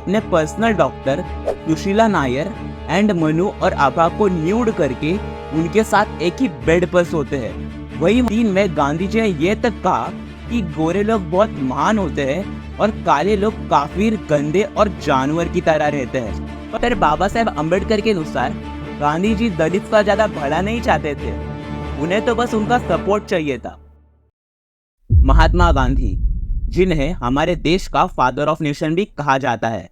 अपने personal doctor Sushila Nair and Manu और आभा को न्यूड करके उनके साथ एक ही बेड पर सोते हैं। वही सीन में गांधी जी ने ये तक कहा कि गोरे लोग बहुत महान होते हैं और काले लोग काफिर, गंदे और जानवर की तरह रहते हैं। पर बाबा साहेब अम्बेडकर के अनुसार गांधी जी दलित का ज्यादा भला नहीं चाहते थे, उन्हें तो बस उनका सपोर्ट चाहिए था। महात्मा गांधी, जिन्हें हमारे देश का फादर ऑफ नेशन भी कहा जाता है,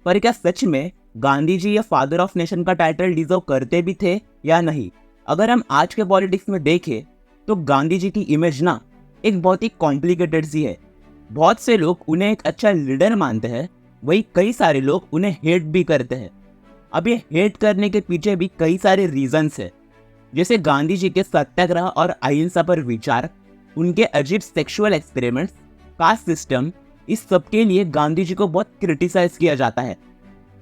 पर क्या सच में गांधी जी ये फादर ऑफ नेशन का टाइटल डिजर्व करते भी थे या नहीं? अगर हम आज के पॉलिटिक्स में देखें तो गांधी जी की इमेज ना एक बहुत ही कॉम्प्लिकेटेड सी है। बहुत से लोग उन्हें एक अच्छा लीडर मानते हैं, वही कई सारे लोग उन्हें हेट भी करते हैं। अब ये हेट करने के पीछे भी कई सारे रीजंस है, जैसे गांधी जी के सत्याग्रह और अहिंसा पर विचार, उनके अजीब सेक्सुअल एक्सपेरिमेंट्स, कास्ट सिस्टम, इस सब के लिए गांधी जी को बहुत क्रिटिसाइज किया जाता है।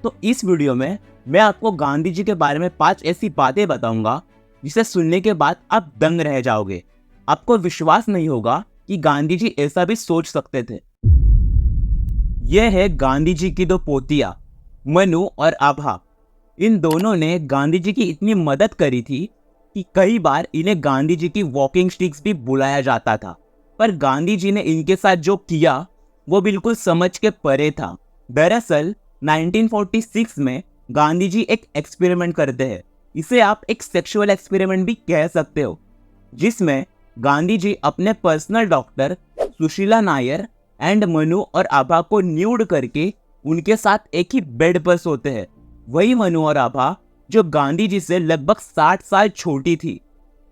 तो इस वीडियो में मैं आपको गांधी जी के बारे में 5 ऐसी बातें बताऊंगा जिसे सुनने के बाद आप दंग रह जाओगे। आपको विश्वास नहीं होगा कि गांधी जी ऐसा भी सोच सकते थे। यह है गांधी जी की 2 पोतियां, मनु और आभा। इन दोनों ने गांधी जी की इतनी मदद करी थी कि कई बार इन्हें गांधी जी की वॉकिंग स्टिक्स भी बुलाया जाता था। पर गांधी जी ने इनके साथ जो किया वो बिल्कुल समझ के परे था। दरअसल 1946 में गांधी जी एक एक्सपेरिमेंट करते हैं, इसे आप एक सेक्सुअल एक्सपेरिमेंट भी कह सकते हो, जिसमें गांधी जी अपने personal doctor Sushila Nair and Manu और आभा को न्यूड करके उनके साथ एक ही बेड पर सोते हैं। वही मनु और आभा जो गांधी जी से लगभग 60 साल छोटी थी।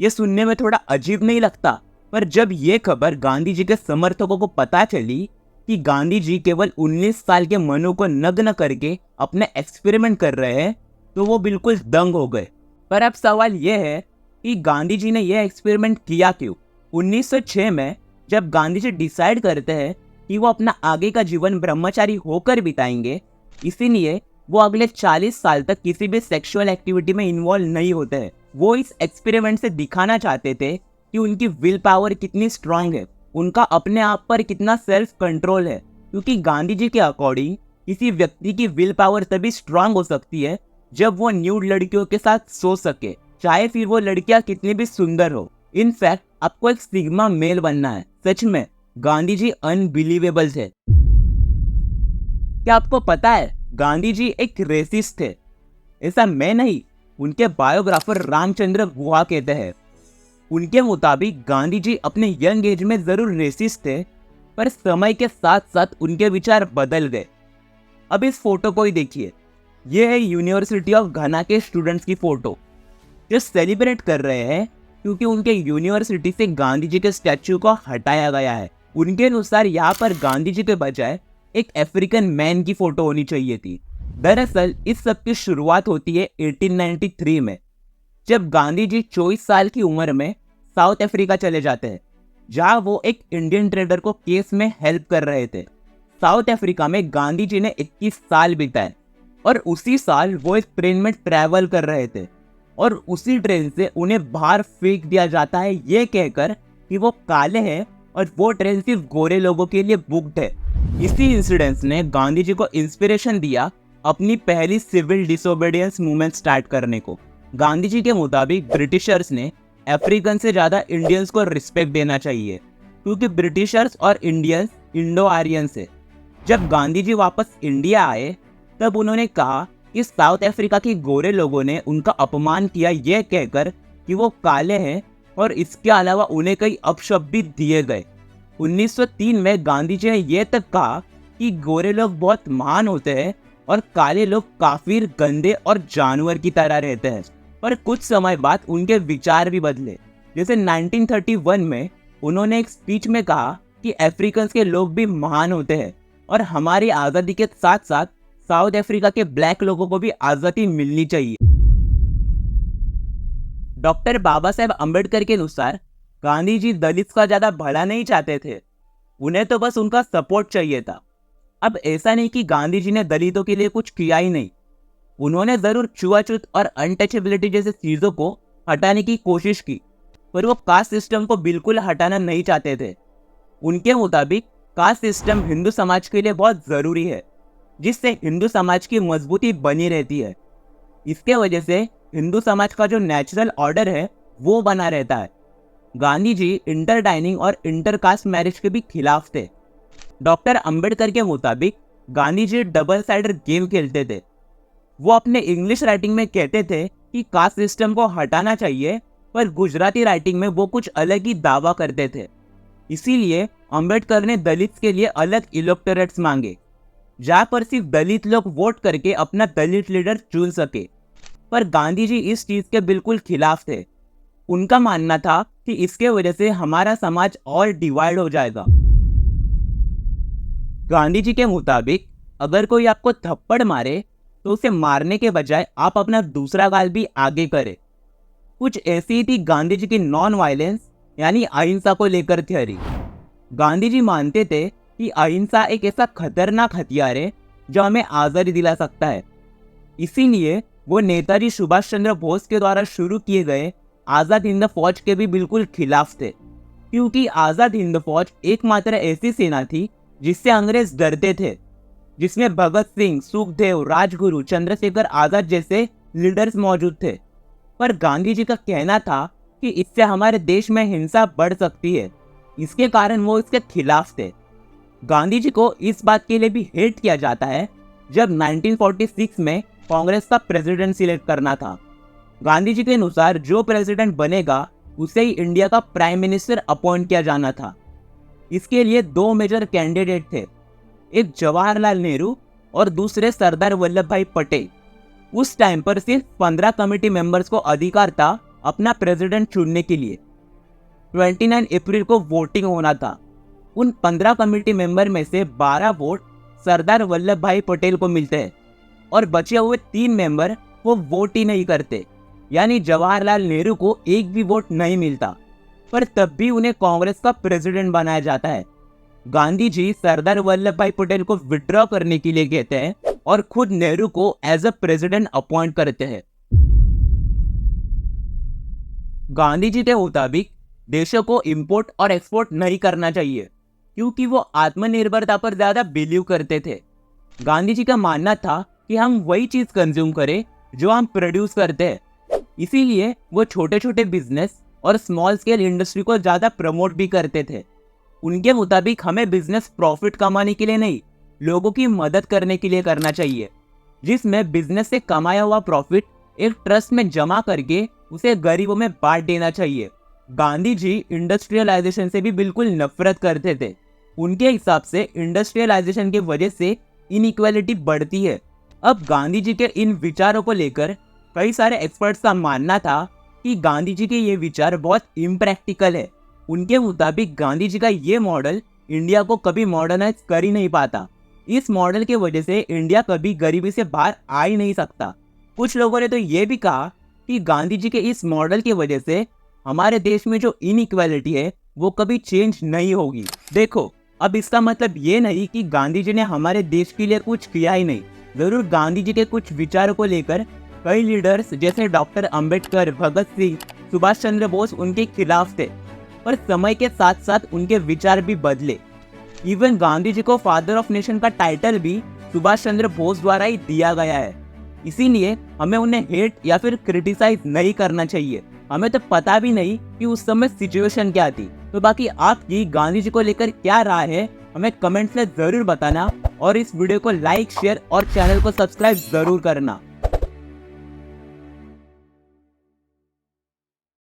ये सुनने में थोड़ा अजीब नहीं लगता? पर जब ये खबर गांधी जी के समर्थकों को पता चली कि गांधी जी केवल 19 साल के मनु को नग्न करके अपने एक्सपेरिमेंट कर रहे हैं, तो वो बिल्कुल दंग हो गए। पर अब सवाल यह है कि गांधी जी ने यह एक्सपेरिमेंट किया क्यों? 1906 में जब गांधी जी डिसाइड करते हैं कि वो अपना आगे का जीवन ब्रह्मचारी होकर बिताएंगे, इसीलिए वो अगले 40 साल तक किसी भी सेक्सुअल एक्टिविटी में इन्वॉल्व नहीं होते हैं। वो इस एक्सपेरिमेंट से दिखाना चाहते थे कि उनकी विल पावर कितनी स्ट्रांग है, उनका अपने आप पर कितना सेल्फ कंट्रोल है। क्योंकि गांधी जी के अकॉर्डिंग किसी व्यक्ति की विल पावर तभी स्ट्रांग हो सकती है जब वो न्यूड लड़कियों के साथ सो सके, चाहे फिर वो लड़कियां कितनी भी सुंदर हो। इनफैक्ट आपको एक सिग्मा मेल बनना है। सच में गांधी जी अनबिलीवेबल थे। क्या आपको पता है गांधी जी एक रेसिस्ट थे? ऐसा मैं नहीं, उनके बायोग्राफर रामचंद्र गुहा कहते हैं। उनके मुताबिक गांधी जी अपने यंग एज में जरूर रेसिस्ट थे, पर समय के साथ साथ उनके विचार बदल गए। अब इस फोटो को ही देखिए, ये है यूनिवर्सिटी ऑफ घना के स्टूडेंट्स की फोटो, जो सेलिब्रेट कर रहे हैं क्योंकि उनके यूनिवर्सिटी से गांधी जी के स्टैच्यू को हटाया गया है। उनके अनुसार यहाँ पर गांधी जी के बजाय एक अफ्रीकन मैन की फोटो होनी चाहिए थी। दरअसल इस सब की शुरुआत होती है 1893 में, जब गांधी जी 24 साल की उम्र में साउथ अफ्रीका चले जाते हैं, जहां वो एक इंडियन ट्रेडर को केस में हेल्प कर रहे थे। साउथ अफ्रीका में गांधी जी ने 21 साल बिताए और उसी साल वो एक ट्रेन में ट्रैवल कर रहे थे और उसी ट्रेन से उन्हें बाहर फेंक दिया जाता है, ये कहकर कि वो काले हैं और वो ट्रेन सिर्फ गोरे लोगों के लिए बुक्ड है। इसी इंसिडेंस ने गांधी जी को इंस्पिरेशन दिया अपनी पहली सिविल डिसोबीडियंस मूवमेंट स्टार्ट करने को। गांधी जी के मुताबिक ब्रिटिशर्स ने अफ्रीकन से ज़्यादा इंडियंस को रिस्पेक्ट देना चाहिए, क्योंकि ब्रिटिशर्स और इंडियंस इंडो आर्यंस है। जब गांधी जी वापस इंडिया आए तब उन्होंने कहा कि साउथ अफ्रीका के गोरे लोगों ने उनका अपमान किया, यह कहकर कि वो काले हैं, और इसके अलावा उन्हें कई अपशब्द भी दिए गए। 1903 में गांधी जी ने यह तक कहा कि गोरे लोग बहुत महान होते हैं और काले लोग काफिर, गंदे और जानवर की तरह रहते हैं। पर कुछ समय बाद उनके विचार भी बदले। जैसे 1931 में उन्होंने एक स्पीच में कहा कि अफ्रीकन्स के लोग भी महान होते हैं और हमारी आज़ादी के साथ साथ साउथ अफ्रीका के ब्लैक लोगों को भी आज़ादी मिलनी चाहिए। डॉक्टर बाबा साहेब अम्बेडकर के अनुसार गांधी जी दलित का ज़्यादा भला नहीं चाहते थे, उन्हें तो बस उनका सपोर्ट चाहिए था। अब ऐसा नहीं कि गांधी जी ने दलितों के लिए कुछ किया ही नहीं, उन्होंने ज़रूर छुआछूत और अनटचेबिलिटी जैसी चीज़ों को हटाने की कोशिश की, पर वो कास्ट सिस्टम को बिल्कुल हटाना नहीं चाहते थे। उनके मुताबिक कास्ट सिस्टम हिंदू समाज के लिए बहुत ज़रूरी है। जिससे हिंदू समाज की मजबूती बनी रहती है। इसके वजह से हिंदू समाज का जो नेचुरल ऑर्डर है वो बना रहता है। गांधी जी इंटर डाइनिंग और इंटर कास्ट मैरिज के भी खिलाफ थे। डॉक्टर अंबेडकर के मुताबिक Gandhi ji double cider game खेलते थे। वो अपने इंग्लिश राइटिंग में कहते थे कि कास्ट सिस्टम को हटाना चाहिए, पर गुजराती राइटिंग में वो कुछ अलग ही दावा करते थे। इसीलिए अंबेडकर ने दलित के लिए अलग इलेक्टोरेट्स मांगे, जहाँ पर सिर्फ दलित लोग वोट करके अपना दलित लीडर चुन सके। पर गांधी जी इस चीज के बिल्कुल खिलाफ थे। उनका मानना था कि इसके वजह से हमारा समाज और डिवाइड हो जाएगा। गांधी जी के मुताबिक अगर कोई आपको थप्पड़ मारे तो उसे मारने के बजाय आप अपना दूसरा गाल भी आगे करें। कुछ ऐसी ही थी गांधी जी की नॉन वायलेंस यानी अहिंसा को लेकर थ्योरी। गांधी जी मानते थे कि अहिंसा एक ऐसा खतरनाक हथियार है जो हमें आज़ादी दिला सकता है। इसीलिए वो नेताजी सुभाष चंद्र बोस के द्वारा शुरू किए गए आज़ाद हिंद फौज के भी बिल्कुल खिलाफ थे, क्योंकि आज़ाद हिंद फौज एकमात्र ऐसी सेना थी जिससे अंग्रेज डरते थे, जिसमें भगत सिंह, सुखदेव, राजगुरु, चंद्रशेखर आजाद जैसे लीडर्स मौजूद थे। पर गांधी जी का कहना था कि इससे हमारे देश में हिंसा बढ़ सकती है, इसके कारण वो इसके खिलाफ थे। गांधी जी को इस बात के लिए भी हेट किया जाता है जब 1946 में कांग्रेस का प्रेसिडेंट सिलेक्ट करना था। गांधी जी के अनुसार जो प्रेसिडेंट बनेगा उसे ही इंडिया का प्राइम मिनिस्टर अपॉइंट किया जाना था। इसके लिए दो मेजर कैंडिडेट थे, एक जवाहरलाल नेहरू और दूसरे सरदार वल्लभ भाई पटेल। उस टाइम पर सिर्फ 15 कमेटी मेंबर्स को अधिकार था अपना प्रेसिडेंट चुनने के लिए। 29 अप्रैल को वोटिंग होना था। उन 15 कमेटी मेंबर में से 12 वोट सरदार वल्लभ भाई पटेल को मिलते हैं और बचे हुए 3 मेंबर वो वोट ही नहीं करते, यानी जवाहरलाल नेहरू को एक भी वोट नहीं मिलता, पर तब भी उन्हें कांग्रेस का प्रेसिडेंट बनाया जाता है। गांधी जी सरदार वल्लभ भाई पटेल को विड्रॉ करने के लिए कहते हैं और खुद नेहरू को एज अ प्रेसिडेंट अपॉइंट करते हैं। गांधी जी के मुताबिक देशों को इंपोर्ट और एक्सपोर्ट नहीं करना चाहिए, क्योंकि वो आत्मनिर्भरता पर ज्यादा बिलीव करते थे। गांधी जी का मानना था कि हम वही चीज कंज्यूम करें जो हम प्रोड्यूस करते हैं। इसीलिए वो छोटे छोटे बिजनेस और स्मॉल स्केल इंडस्ट्री को ज्यादा प्रमोट भी करते थे। उनके मुताबिक हमें बिजनेस प्रॉफिट कमाने के लिए नहीं, लोगों की मदद करने के लिए करना चाहिए, जिसमें बिजनेस से कमाया हुआ प्रॉफिट एक ट्रस्ट में जमा करके उसे गरीबों में बांट देना चाहिए। गांधी जी इंडस्ट्रियलाइजेशन से भी बिल्कुल नफरत करते थे। उनके हिसाब से इंडस्ट्रियलाइजेशन की वजह से इनइक्वालिटी बढ़ती है। अब गांधी जी के इन विचारों को लेकर कई सारे एक्सपर्ट्स का मानना था कि गांधी जी के ये विचार बहुत इम्प्रैक्टिकल है। उनके मुताबिक गांधी जी का ये मॉडल इंडिया को कभी मॉडर्नाइज कर ही नहीं पाता। इस मॉडल की वजह से इंडिया कभी गरीबी से बाहर आ ही नहीं सकता। कुछ लोगों ने तो ये भी कहा कि गांधी जी के इस मॉडल की वजह से हमारे देश में जो इनइक्वालिटी है वो कभी चेंज नहीं होगी। देखो, अब इसका मतलब ये नहीं कि गांधी जी ने हमारे देश के लिए कुछ किया ही नहीं। जरूर गांधी जी के कुछ विचारों को लेकर कई लीडर्स जैसे डॉक्टर अंबेडकर, भगत सिंह, सुभाष चंद्र बोस उनके खिलाफ थे, पर समय के साथ साथ उनके विचार भी बदले। इवन गांधी जी को फादर ऑफ नेशन का टाइटल भी सुभाष चंद्र बोस द्वारा ही दिया गया है। इसीलिए हमें उन्हें हेट या फिर क्रिटिसाइज नहीं करना चाहिए। हमें तो पता भी नहीं कि उस समय सिचुएशन क्या थी। तो बाकी आपकी गांधी जी को लेकर क्या राय है हमें कमेंट्स में जरूर बताना, और इस वीडियो को लाइक, शेयर और चैनल को सब्सक्राइब जरूर करना।